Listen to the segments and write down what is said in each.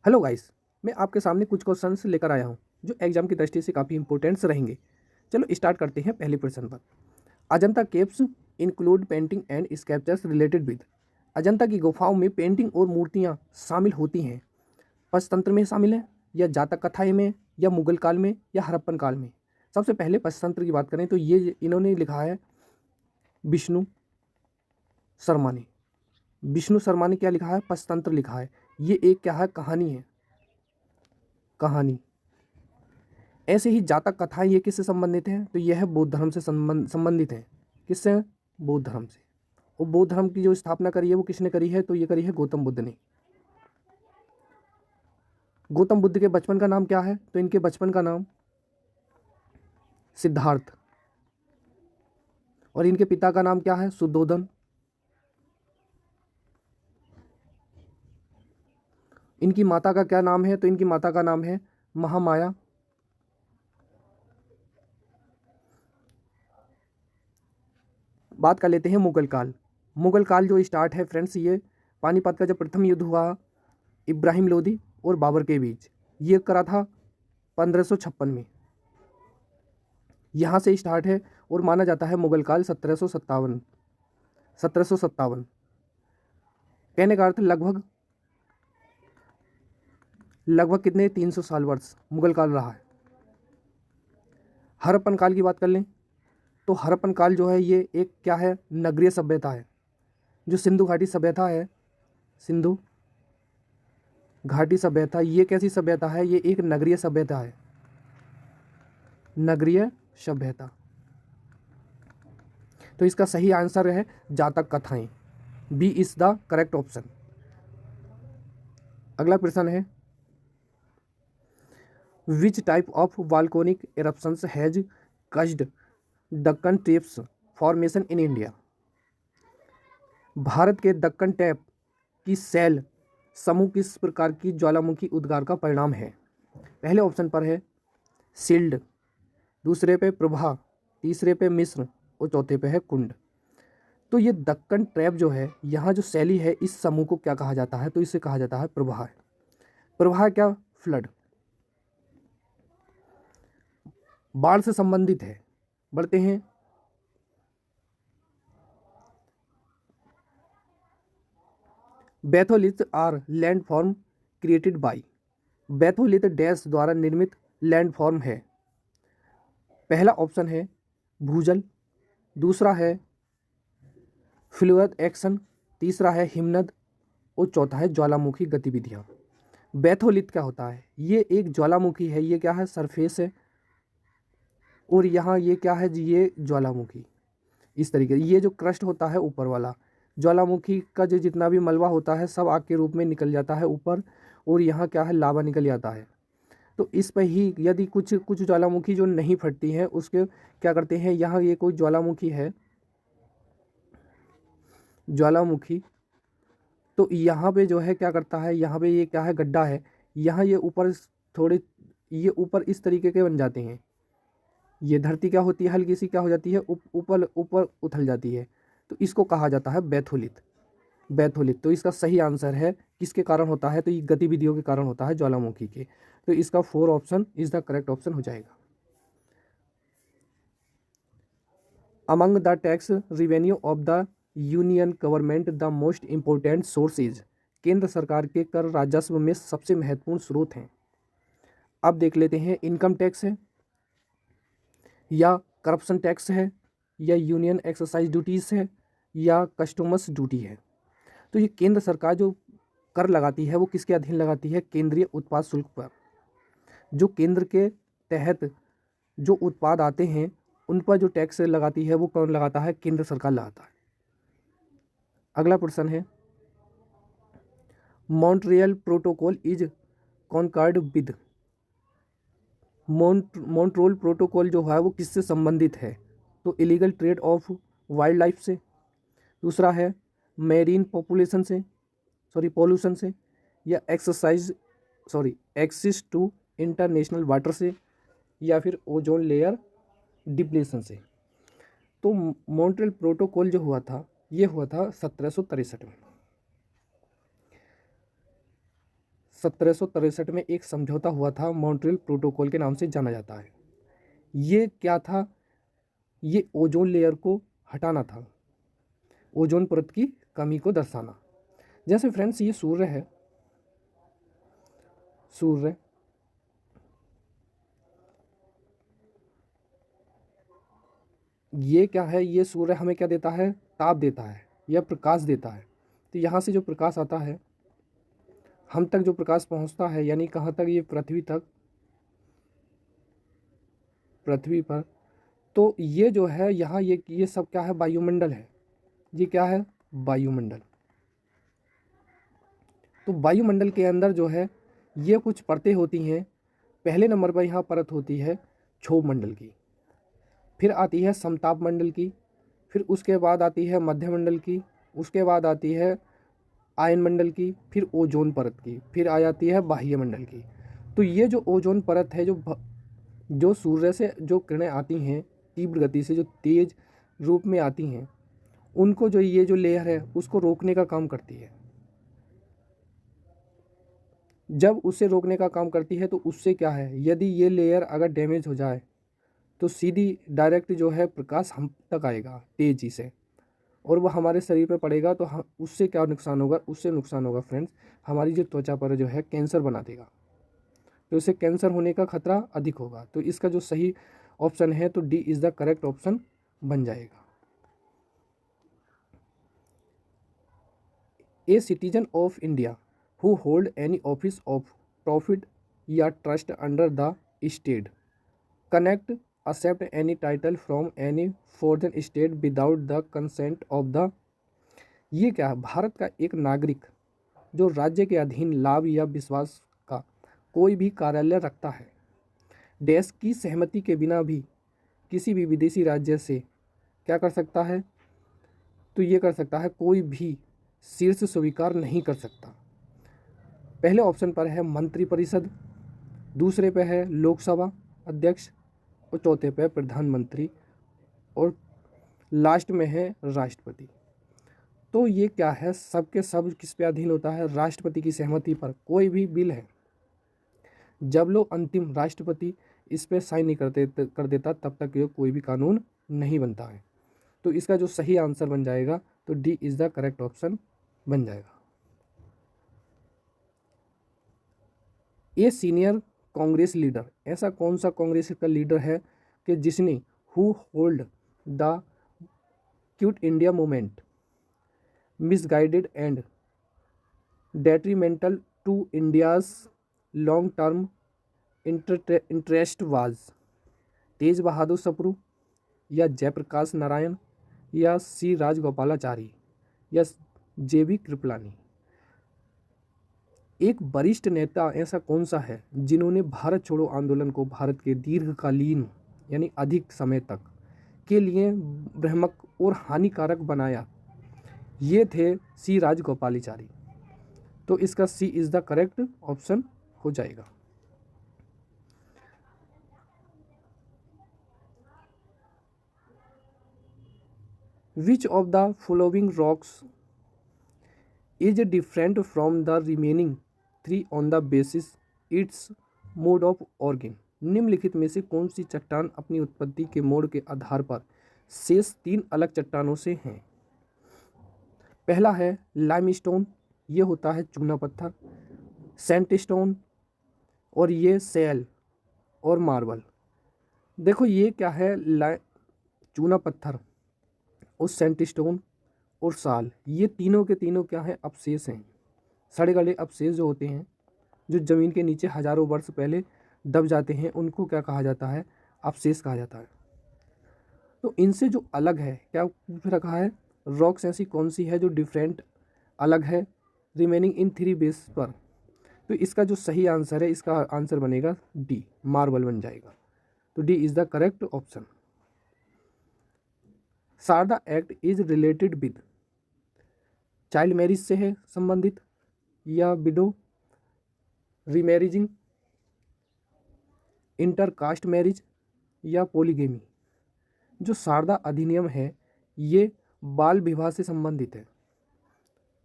Hello guys, मैं आपके सामने कुछ क्वेश्चंस लेकर आया हूं जो एग्जाम की दृष्टि से काफ़ी इंपॉर्टेंट्स रहेंगे। चलो स्टार्ट करते हैं पहले प्रश्न पर। Ajanta caves include painting and sculptures related with. Ajanta की गुफाओं में पेंटिंग और मूर्तियां शामिल होती हैं। पंचतंत्र में शामिल है, या जातक कथाएं में, या मुगल काल में, या हड़प्पन काल में। सबसे पहले पंचतंत्र की बात करें तो ये इन्होंने लिखा है विष्णु शर्मा ने। विष्णु शर्मा ने क्या लिखा है? पंचतंत्र लिखा है। ये एक क्या है? कहानी है, कहानी। ऐसे ही जातक कथाएं ये किससे संबंधित हैं? तो यह है बौद्ध धर्म से संबंधित है। किससे? बौद्ध धर्म से। और बौद्ध धर्म की जो स्थापना करी है वो किसने करी है? तो ये करी है गौतम बुद्ध ने। गौतम बुद्ध के बचपन का नाम क्या है? तो इनके बचपन का नाम सिद्धार्थ। और इनके पिता का नाम क्या है? सुद्धोधन। इनकी माता का क्या नाम है? तो इनकी माता का नाम है महामाया। बात कर लेते हैं मुगल काल। मुगल काल जो स्टार्ट है फ्रेंड्स, ये पानीपत का जब प्रथम युद्ध हुआ इब्राहिम लोदी और बाबर के बीच, ये करा था 1556 में। यहाँ से स्टार्ट है और माना जाता है मुगल काल 1757। कहने का अर्थ लगभग लगभग कितने? 300 साल वर्ष मुगल काल रहा है। हड़प्पन काल की बात कर लें तो हड़प्पन काल जो है ये एक क्या है? नगरीय सभ्यता है। जो सिंधु घाटी सभ्यता है, सिंधु घाटी सभ्यता, ये कैसी सभ्यता है? ये एक नगरीय सभ्यता है, नगरीय सभ्यता। तो इसका सही आंसर है जातक कथाएं। B is the correct option. अगला प्रश्न है which type of volcanic eruptions has caused Deccan traps formation in India. भारत के दक्कन टैप की सेल समूह किस प्रकार की ज्वालामुखी उद्गार का परिणाम है? पहले ऑप्शन पर है सिल्ड, दूसरे पे प्रभा, तीसरे पे मिस्र और चौथे पे है कुंड। तो ये दक्कन ट्रैप जो है, यहाँ जो शैली है, इस समूह को क्या कहा जाता है? तो इसे कहा जाता है प्रवाह। प्रवाह क्या? फ्लड, बाढ़ से संबंधित है। बढ़ते हैं batholith are landform created by. Batholith dash द्वारा निर्मित लैंडफॉर्म है। पहला ऑप्शन है भूजल, दूसरा है फ्लूइड एक्शन, तीसरा है हिमनद और चौथा है ज्वालामुखी गतिविधियाँ। बैथोलिथ क्या होता है? ये एक ज्वालामुखी है। ये क्या है? सरफेस है। और यहाँ ये क्या है जी? ये ज्वालामुखी। इस तरीके ये जो क्रस्ट होता है ऊपर वाला, ज्वालामुखी का जो जितना भी मलबा होता है सब आग के रूप में निकल जाता है ऊपर, और यहाँ क्या है? लावा निकल जाता है। तो इस पर ही यदि कुछ कुछ ज्वालामुखी जो नहीं फटती हैं उसके क्या करते हैं? यहाँ ये कोई ज्वालामुखी है, ज्वालामुखी, तो यहाँ पे जो है क्या करता है? यहाँ पे ये क्या है? गड्ढा है। यहाँ ये ऊपर थोड़े, ये ऊपर इस तरीके के बन जाते हैं। ये धरती क्या होती है? हल्की सी क्या हो जाती है? ऊपर ऊपर उथल जाती है। तो इसको कहा जाता है बैथोलिथ। बैथोलिथ। तो इसका सही आंसर है किसके कारण होता है? तो ये गतिविधियों के कारण होता है, ज्वालामुखी के। तो इसका 4 option is the correct option हो जाएगा। Among the tax revenue of the union government the most important source is. केंद्र सरकार के कर राजस्व में सबसे महत्वपूर्ण स्रोत हैं। अब देख लेते हैं इनकम टैक्स है, या करप्शन टैक्स है, या यूनियन एक्सरसाइज ड्यूटीज़ है, या कस्टमस ड्यूटी है। तो ये केंद्र सरकार जो कर लगाती है वो किसके अधीन लगाती है? केंद्रीय उत्पाद शुल्क पर। जो केंद्र के तहत जो उत्पाद आते हैं उन पर जो टैक्स लगाती है वो कौन लगाता है? केंद्र सरकार लगाता है। अगला प्रश्न है Montreal protocol is concord with. Montreal protocol जो है वो किससे संबंधित है? तो illegal trade of wild life से, दूसरा है मेरीन पॉपुलेशन से, पोल्यूशन से, या एक्सेस टू इंटरनेशनल वाटर से, या फिर ओजोन लेयर डिप्लेशन से। तो मॉन्ट्रियल प्रोटोकॉल जो हुआ था ये हुआ था 1763 में। 1763 में एक समझौता हुआ था, मॉन्ट्रियल प्रोटोकॉल के नाम से जाना जाता है। ये क्या था? ये ओजोन लेयर को हटाना था, ओजोन परत की कमी को दर्शाना। जैसे फ्रेंड्स ये सूर्य है, सूर्य ये क्या है? ये सूर्य हमें क्या देता है? ताप देता है या प्रकाश देता है। तो यहाँ से जो प्रकाश आता है, हम तक जो प्रकाश पहुँचता है, यानी कहाँ तक? ये पृथ्वी तक, पृथ्वी पर। तो ये जो है यहाँ ये सब क्या है? वायुमंडल है। ये क्या है? वायुमंडल। तो वायुमंडल के अंदर जो है ये कुछ परतें होती हैं। पहले नंबर पर यहाँ परत होती है क्षोभ मंडल की, फिर आती है समताप मंडल की, फिर उसके बाद आती है मध्यमंडल की, उसके बाद आती है आयन मंडल की, फिर ओजोन परत की, फिर आ जाती है बाह्य मंडल की। तो ये जो ओजोन परत है, जो सूर्य से जो किरणें आती हैं तीव्र गति से, जो तेज रूप में आती हैं, उनको जो ये जो लेयर है उसको रोकने का काम करती है। जब उसे रोकने का काम करती है तो उससे क्या है, यदि ये लेयर अगर डैमेज हो जाए तो सीधी डायरेक्ट जो है प्रकाश हम तक आएगा तेजी से, और वह हमारे शरीर पर पड़ेगा। तो हम उससे क्या नुकसान होगा? उससे नुकसान होगा फ्रेंड्स, हमारी जो त्वचा पर जो है कैंसर बना देगा। तो इससे कैंसर होने का खतरा अधिक होगा। तो इसका जो सही ऑप्शन है तो D is the correct option बन जाएगा। A citizen of India who hold any office of profit या trust under the state cannot accept any title from any foreign state without the consent of the। ये क्या है? भारत का एक नागरिक जो राज्य के अधीन लाभ या विश्वास का कोई भी कार्यालय रखता है, देश की सहमति के बिना भी किसी भी विदेशी राज्य से क्या कर सकता है? तो ये कर सकता है, कोई भी शीर्ष स्वीकार नहीं कर सकता। पहले ऑप्शन पर है मंत्रिपरिषद, दूसरे पे है लोकसभा अध्यक्ष, और चौथे पे प्रधानमंत्री, और लास्ट में है राष्ट्रपति। तो ये क्या है? सबके सब किस पे अधीन होता है? राष्ट्रपति की सहमति पर। कोई भी बिल है जब लोग अंतिम राष्ट्रपति इस पे साइन नहीं कर देता तब तक ये कोई भी कानून नहीं बनता है। तो इसका जो सही आंसर बन जाएगा तो D is the correct option बन जाएगा। ए सीनियर कांग्रेस लीडर, ऐसा कौन सा कांग्रेस का लीडर है कि जिसने who hold the Quit India Movement misguided and detrimental to India's long term interest was Tej Bahadur Sapru, या जयप्रकाश नारायण, या सी राजगोपालाचारी, या जेबी कृपलानी। एक वरिष्ठ नेता ऐसा कौन सा है जिन्होंने भारत छोड़ो आंदोलन को भारत के दीर्घकालीन यानी अधिक समय तक के लिए भ्रामक और हानिकारक बनाया? ये थे सी राजगोपालाचारी। तो इसका सी इज़ द करेक्ट ऑप्शन हो जाएगा। Which of the following rocks is different from the remaining 3 on the basis it's mode of organ? निम्नलिखित में से कौन सी चट्टान अपनी उत्पत्ति के मोड के आधार पर शेष 3 अलग चट्टानों से हैं? पहला है लाइमस्टोन, ये होता है चूना पत्थर, सैंडस्टोन, और ये सेल और मार्बल। देखो ये क्या है, चूना पत्थर और सैंडस्टोन और साल, ये तीनों के तीनों क्या है? अवशेष हैं, सड़े गले अवशेष जो होते हैं, जो ज़मीन के नीचे हजारों वर्ष पहले दब जाते हैं, उनको क्या कहा जाता है? अवशेष कहा जाता है। तो इनसे जो अलग है, क्या पूछ रखा है? रॉक्स ऐसी कौन सी है जो डिफरेंट अलग है रिमेनिंग इन 3 बेस पर? तो इसका जो सही आंसर है, इसका आंसर बनेगा डी, मार्बल बन जाएगा। तो D is the correct option. Sharda act is related with, child marriage से है संबंधित, या विडो रीमैरिजिंग, इंटरकास्ट मैरिज, या पॉलीगेमी? जो शारदा अधिनियम है ये बाल विवाह से संबंधित है,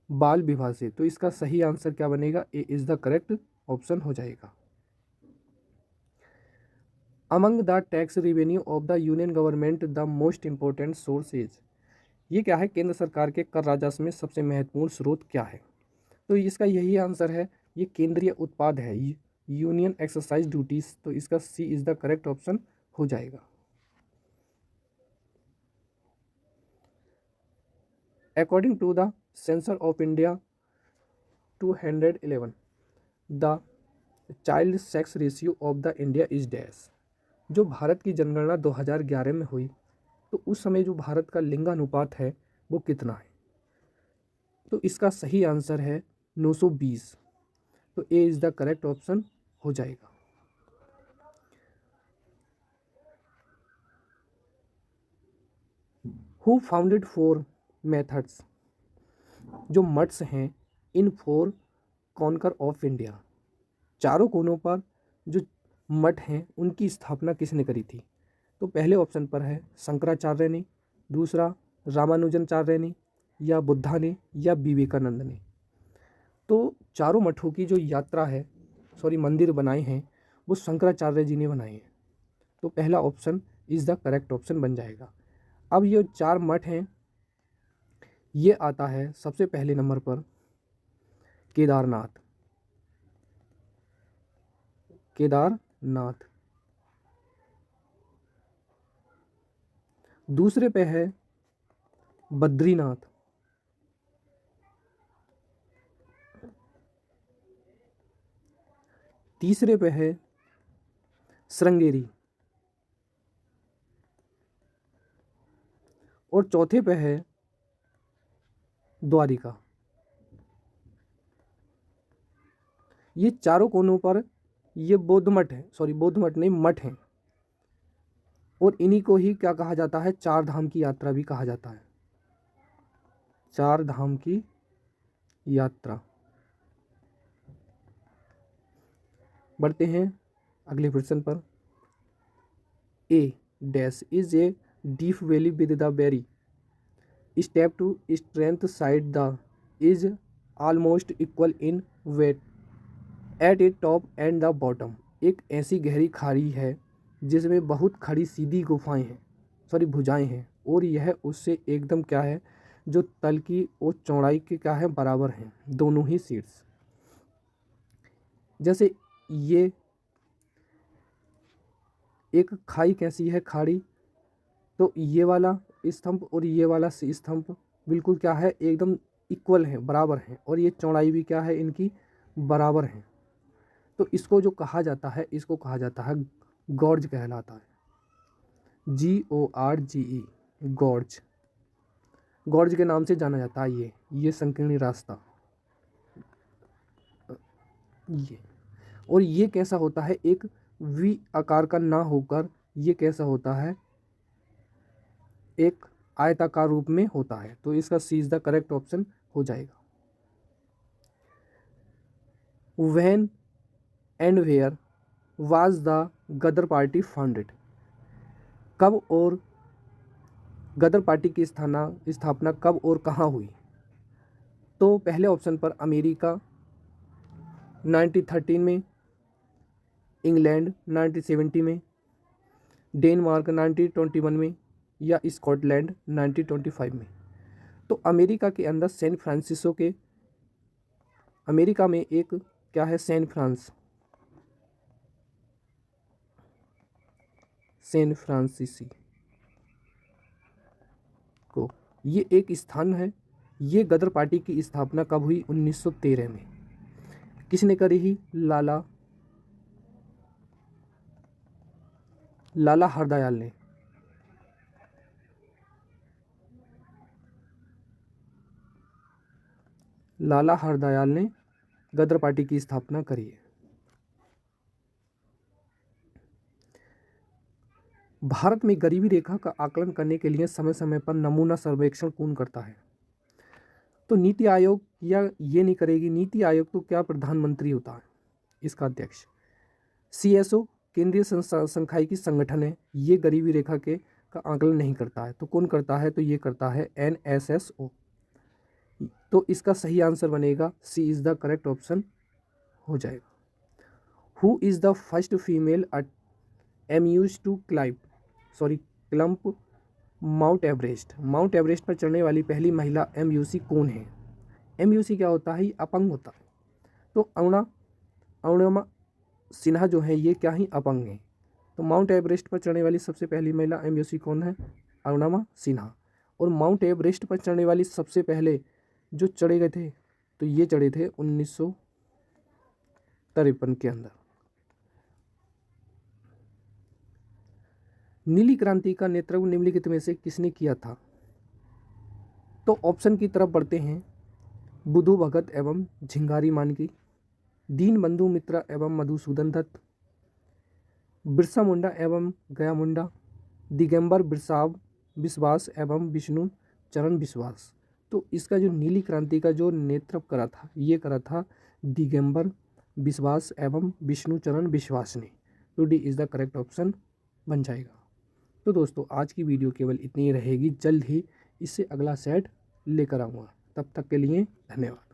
बाल विवाह से। तो इसका सही आंसर क्या बनेगा? A is the correct option हो जाएगा। Among the tax revenue of the union government the most important source is, ये क्या है, केंद्र सरकार के कर राजस्व में सबसे महत्वपूर्ण स्रोत क्या है? तो इसका यही आंसर है, ये केंद्रीय उत्पाद है, यूनियन एक्सरसाइज ड्यूटीज। तो इसका C is the correct option हो जाएगा। According to the census of India 211 the child sex ratio of the India is dash. जो भारत की जनगणना 2011 में हुई, तो उस समय जो भारत का लिंगानुपात है वो कितना है? तो इसका सही आंसर है 920। तो ए इज द करेक्ट ऑप्शन हो जाएगा। हु फाउंडेड 4 मेथड्स, जो मठ्स हैं इन 4 कॉनकर ऑफ इंडिया, चारों कोनों पर जो मठ हैं उनकी स्थापना किसने करी थी? तो पहले ऑप्शन पर है शंकराचार्य ने, दूसरा रामानुजनाचार्य ने, या बुद्धा ने, या विवेकानंद ने। तो चारों मठों की जो यात्रा है, मंदिर बनाए हैं वो शंकराचार्य जी ने बनाए हैं। तो पहला option is the correct option बन जाएगा। अब ये 4 मठ हैं, ये आता है सबसे पहले नंबर पर केदारनाथ, दूसरे पे है बद्रीनाथ, तीसरे पे है श्रृंगेरी, और चौथे पे है द्वारिका। ये चारों कोनों पर ये बौद्ध मठ है, बौद्ध मठ नहीं, मठ हैं, और इन्हीं को ही क्या कहा जाता है, 4 धाम की यात्रा भी कहा जाता है। 4 धाम की यात्रा। बढ़ते हैं अगले प्रश्न पर। A dash is a deep valley with the very steep to strength side the is almost equal in weight at a top and the bottom. एक ऐसी गहरी खाड़ी है जिसमें बहुत खड़ी सीधी गुफाएं हैं, भुजाएं हैं, और यह उससे एकदम क्या है, जो तल की और चौड़ाई के क्या है, बराबर हैं, दोनों ही सीट्स। जैसे ये एक खाई कैसी है, खाड़ी, तो ये वाला स्तंभ और ये वाला स्तंभ बिल्कुल क्या है, एकदम इक्वल है, बराबर हैं, और ये चौड़ाई भी क्या है, इनकी बराबर है। तो इसको जो कहा जाता है, इसको कहा जाता है गॉर्ज कहलाता है, GORGE, गॉर्ज। गॉर्ज के नाम से जाना जाता है ये संकीर्ण रास्ता। ये और ये कैसा होता है, एक वी आकार का ना होकर ये कैसा होता है, एक आयताकार रूप में होता है। तो इसका C is the correct option हो जाएगा। When and where was the Gadar party founded, कब और गदर पार्टी की स्थापना कब और कहाँ हुई? तो पहले ऑप्शन पर अमेरिका 1913 में, इंग्लैंड 1970 में, डेनमार्क 1921 में, या स्कॉटलैंड 1925 में। तो अमेरिका के अंदर अमेरिका में एक क्या है, सैन फ्रांसिसी को, ये एक स्थान है। ये गदर पार्टी की स्थापना कब हुई? 1913 में। किसने करी ही? लाला हरदयाल ने। लाला हरदयाल ने गदर पार्टी की स्थापना करी है। भारत में गरीबी रेखा का आकलन करने के लिए समय समय पर नमूना सर्वेक्षण कौन करता है? तो नीति आयोग या ये नहीं करेगी, नीति आयोग तो क्या प्रधानमंत्री होता है, इसका अध्यक्ष। CSO केंद्रीय सांख्यिकी संगठन है, ये गरीबी रेखा के का आकलन नहीं करता है। तो कौन करता है? तो ये करता है NSSO। तो इसका सही आंसर बनेगा C is the correct option हो जाएगा। Who is the first female एम्यूज to climb Mount Everest. Mount Everest पर चढ़ने वाली पहली महिला MUC कौन है? MUC क्या होता है? ये अपंग होता है। तो अरुणिमा सिन्हा जो है ये क्या ही अपंग है। तो माउंट एवरेस्ट पर चढ़ने वाली सबसे पहली महिला MUC कौन है? अरुणिमा सिन्हा। और माउंट एवरेस्ट पर चढ़ने वाली सबसे पहले जो चढ़े गए थे तो ये चढ़े थे 1953 के अंदर। नीली क्रांति का नेतृत्व निम्नलिखित में से किसने किया था? तो ऑप्शन की तरफ बढ़ते हैं। बुधु भगत एवं झिंगारी मानकी, दीनबंधु मित्रा एवं मधुसूदन दत्त, बिरसा मुंडा एवं गया मुंडा, दिगंबर बिश्वास एवं विष्णु चरण बिश्वास। तो इसका जो नीली क्रांति का जो नेतृत्व करा था ये करा था दिगंबर बिश्वास एवं विष्णु चरण बिश्वास ने। तो D is the correct option बन जाएगा। तो दोस्तों आज की वीडियो केवल इतनी ही रहेगी, जल्द ही इससे अगला सेट लेकर आऊँगा। तब तक के लिए धन्यवाद।